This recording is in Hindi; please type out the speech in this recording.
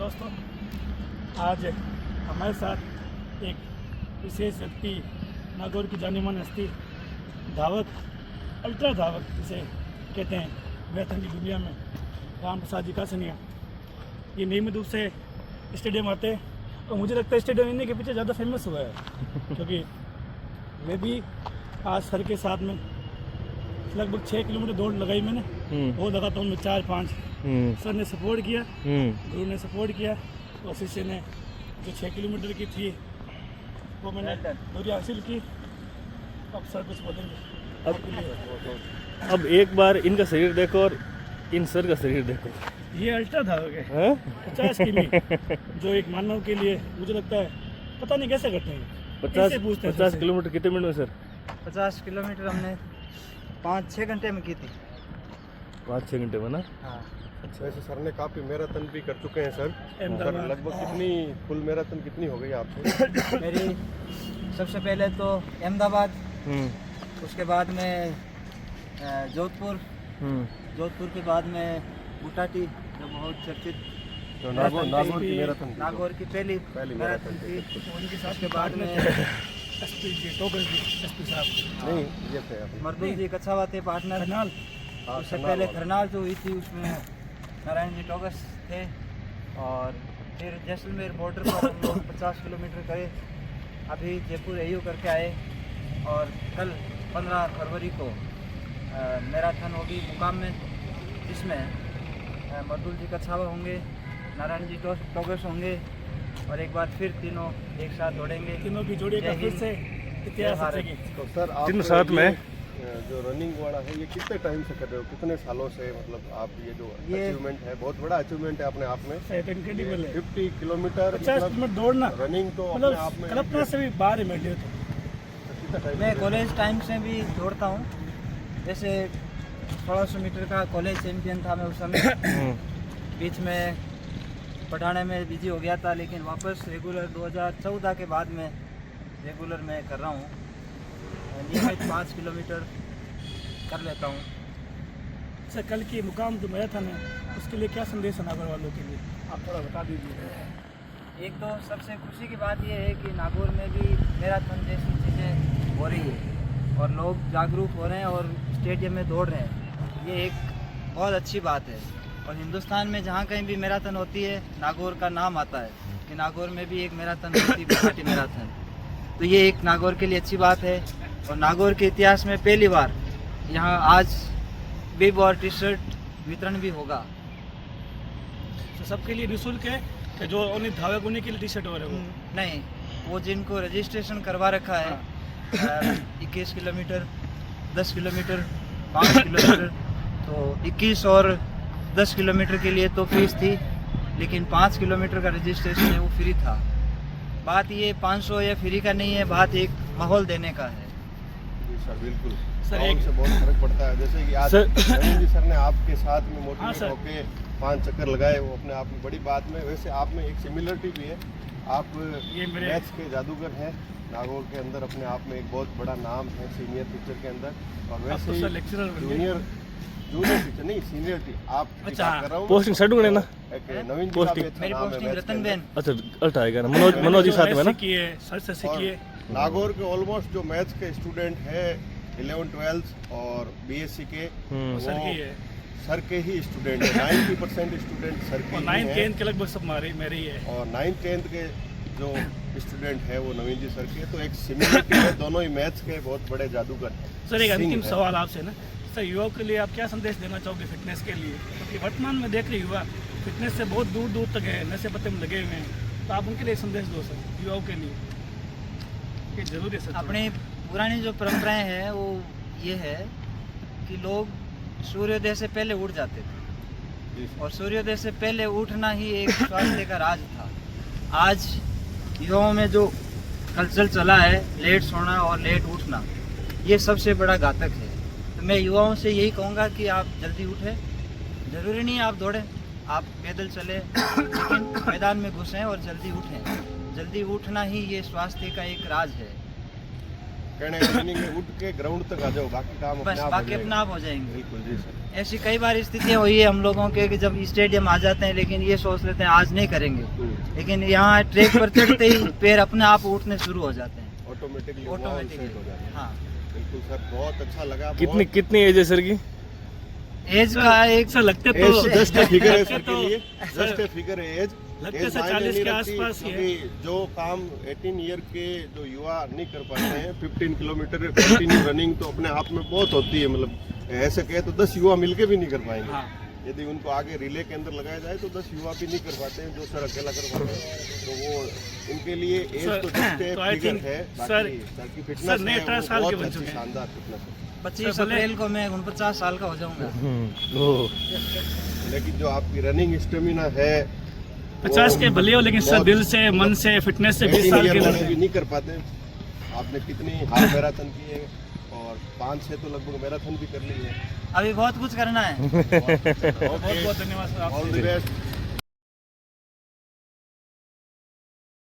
दोस्तों, आज हमारे साथ एक विशेष व्यक्ति, नागौर की जानी मानी हस्ती, धावक, अल्ट्रा धावक जिसे कहते हैं मैराथन की दुनिया में, राम प्रसाद जी कासनिया। ये नियमित रूप से स्टेडियम आते हैं और मुझे लगता है स्टेडियम इन्हीं के पीछे ज़्यादा फेमस हुआ है, क्योंकि वे भी आज सर के साथ में लगभग 6 किलोमीटर दौड़ लगाई मैंने, वो लगाता हूँ मैं 4-5। सर ने सपोर्ट किया, गुरु ने सपोर्ट किया और शिष्य ने जो 6 किलोमीटर की थी वो मैंने दूरी हासिल की। अब सर कुछ बोलेंगे। अब एक बार इनका शरीर देखो और इन सर का शरीर देखो। ये अल्ट्रा धावक है 50 किमी, जो एक मानव के लिए मुझे लगता है पता नहीं कैसे करते हैं। 50 किलोमीटर कितने मिनट में सर? 50 किलोमीटर हमने 5-6 घंटे में की थी। 5-6 घंटे में ना? हाँ। वैसे सर ने काफ़ी मैराथन भी कर चुके हैं सर। सर लगभग कितनी फुल मैराथन कितनी हो गई आपसे? मेरी सबसे पहले तो अहमदाबाद, उसके बाद में जोधपुर, जोधपुर के बाद में बुटाटी, जो बहुत चर्चित तो नागौर की मैराथन, नागौर की पहली मैराथन थी। उनके साथ उसके बाद में एसपी जी, टोगस जी, एसपी साहब, नहीं ये थे अभी। मर्दुल जी कच्छावा थे पार्टनर। खरनाल, उससे पहले खरनाल जो हुई थी उसमें नारायण जी टोगस थे। और फिर जैसलमेर बॉर्डर पर हम लोग 50 किलोमीटर गए। अभी जयपुर एयू करके आए और कल 15 फरवरी को मैराथन होगी मुकाम में, जिसमें मर्दुल जी कच्छावा होंगे, नारायण जी टोगस होंगे और एक बार फिर तीनों एक साथ दौड़ेंगे। तीनों की जोड़ी का फिर से इतिहास रचेगी। तो सर आप तीनों साथ में जो रनिंग वाला है ये कितने टाइम से कर रहे हो, कितने सालों से? मतलब आप ये जो अचीवमेंट है, बहुत बड़ा अचीवमेंट है अपने आप में। इनक्रेडिबल है 50 किलोमीटर 50 किलोमीटर दौड़ना, रनिंग तो अपने आप मतलब में कल्पना से भी बाहर है। मैं तो कितना टाइम? मैं कॉलेज टाइम से भी दौड़ता हूँ। जैसे 1600 मीटर का कॉलेज चैंपियन था मैं उस समय। बीच में पढ़ाने में बिजी हो गया था, लेकिन वापस रेगुलर 2014 के बाद में रेगुलर मैं कर रहा हूँ। नियमित 5 किलोमीटर कर लेता हूँ। सर, कल की मुकाम जो मैराथन है उसके लिए क्या संदेश है नागौर वालों के लिए, आप थोड़ा बता दीजिए। एक तो सबसे खुशी की बात यह है कि नागौर में भी मैराथन जैसी चीज़ें हो रही है और लोग जागरूक हो रहे हैं और स्टेडियम में दौड़ रहे हैं। ये एक बहुत अच्छी बात है। और हिंदुस्तान में जहाँ कहीं भी मैराथन होती है, नागौर का नाम आता है कि नागौर में भी एक मैराथन होती है, बुटाटी मैराथन। तो ये एक नागौर के लिए अच्छी बात है। और नागौर के इतिहास में पहली बार यहाँ आज बिब और टी शर्ट वितरण भी होगा। तो सबके लिए निःशुल्क है कि जो उन्हें धावक उन्हीं के लिए टी शर्ट हो रहे हो? नहीं, वो जिनको रजिस्ट्रेशन करवा रखा है 21 किलोमीटर, 10 किलोमीटर, 5 किलोमीटर, तो 21 और 10 किलोमीटर के लिए तो फीस थी, लेकिन 5 किलोमीटर का रजिस्ट्रेशन है वो फ्री था। बात ये 500 या फ्री का नहीं है, बात एक माहौल देने का है। जी सर, बिल्कुल सर, माहौल एक से बहुत फर्क पड़ता है। जैसे कि आज नवीन जी सर ने आपके साथ में हाँ मोटिवेट सर। होके 5 चक्कर लगाए, वो अपने आप में बड़ी बात में। वैसे आप में एक सिमिलरिटी भी है, आप ये मेरे- मैथ्स के जादूगर हैं। नागौर के अंदर अपने आप में एक बहुत बड़ा नाम है सीनियर टीचर के अंदर। और आप वैसे तो ही सर लेक्चरर बन गए। जूनियर टीचर नहीं, सीनियर आप अच्छा, कर रहा हूँ। पोस्टिंग सर्टिफिकेट है ना? एक नवीन जी का पोस्टिंग। भी अच्छा मेरी नाम है पोस्टिंग मैथ्स के रतन अंदर। बेन। अच्छा अल्ट्रा आएगा ना? मनोज जी साथ में ना? सीखी है, सर से सीखी है। और नागौर के ऑलमोस्ट जो मैथ्स के स्टूडेंट है 11, 12 और बीएससी के, वो सर की है। सर के ही स्टूडेंट है। 90% स्टूडेंट सर के और ही 9th हैं। 10th के लगभग सब मेरे ही है। और 9th 10th के जो स्टूडेंट है वो नवीन जी सर के। तो एक सिमिलरिटी है, दोनों ही मैथ्स के बहुत बड़े जादूगर हैं। सर, एक अंतिम सिंह है। सवाल आपसे ना, सर युवाओं के लिए आप क्या संदेश देना चाहोगे फिटनेस के लिए? क्योंकि वर्तमान में देख रहे युवा फिटनेस से बहुत दूर दूर तक है, नशे पत्ते में लगे हुए हैं, तो आप उनके लिए संदेश दो सर, युवाओं के लिए ये जरूरी है सर। अपनी पुरानी जो परंपराएं हैं वो ये है कि लोग सूर्योदय से पहले उठ जाते थे जी सर। और सूर्योदय से पहले उठना ही एक स्वास्थ्य का राज था। आज युवाओं में जो कल्चर चला है लेट सोना और लेट उठना, ये सबसे बड़ा घातक है। तो मैं युवाओं से यही कहूँगा कि आप जल्दी उठें। ज़रूरी नहीं आप दौड़ें, आप पैदल चलें, लेकिन मैदान में घुसें और जल्दी उठें। जल्दी उठना ही ये स्वास्थ्य का एक राज है। कहने का मीनिंग है उठ के ग्राउंड तक आ जाओ, बाकी काम बस अपने आप बाकी हो अपने जाएगा। आप हो जाएंगे। बिल्कुल जी सर। ऐसी कई बार स्थितियाँ हुई है हम लोगों के कि जब स्टेडियम आ जाते हैं लेकिन ये सोच लेते हैं आज नहीं करेंगे, लेकिन यहाँ ट्रैक पर चढ़ते ही पैर अपने आप उठने शुरू हो जाते हैं ऑटोमेटिकली ऑटोमेटिकली। हो जाता है। हाँ, बिल्कुल सर, बहुत अच्छा लगा। कितनी एज है सर की? एज का एक सर लगते एज तो जस्ट फिगर है लगते सर तो के लिए, जस्ट फिगर है एज। लगते एज सर मायने 40 नहीं के रखती, आसपास ही है। क्योंकि जो काम 18 ईयर के जो युवा नहीं कर पाते हैं, 15 किलोमीटर कंटिन्यू रनिंग तो अपने आप में बहुत होती है। मतलब ऐसे कहे तो 10 युवा मिलके भी नहीं कर पाएंगे। हाँ। यदि उनको आगे रिले के अंदर लगाया जाए तो 10 युवा भी नहीं कर पाते हैं जो सर अकेला कर पाते हैं। तो वो उनके लिए एज सर, तो जस्ट तो I फिगर think है। सर- बाकी सर की सर फिटनेस नए है 18 वो साल के बहुत बन अच्छी, चुके हैं। शानदार फिटनेस है। 25 सर, भले- अप्रैल को मैं 49 साल का हो जाऊंगा। लेकिन जो आपकी रनिंग स्टेमिना है 50 के भले हो लेकिन सर दिल से मन से फिटनेस से 20 साल के वाले लोग भी हैं। नहीं कर पाते। आपने कितनी हाफ मैराथन की है और 5-6 तो लगभग मैराथन भी कर ली है। अभी बहुत कुछ करना है। बहुत बहुत धन्यवाद सर ऑल आपसे। The best.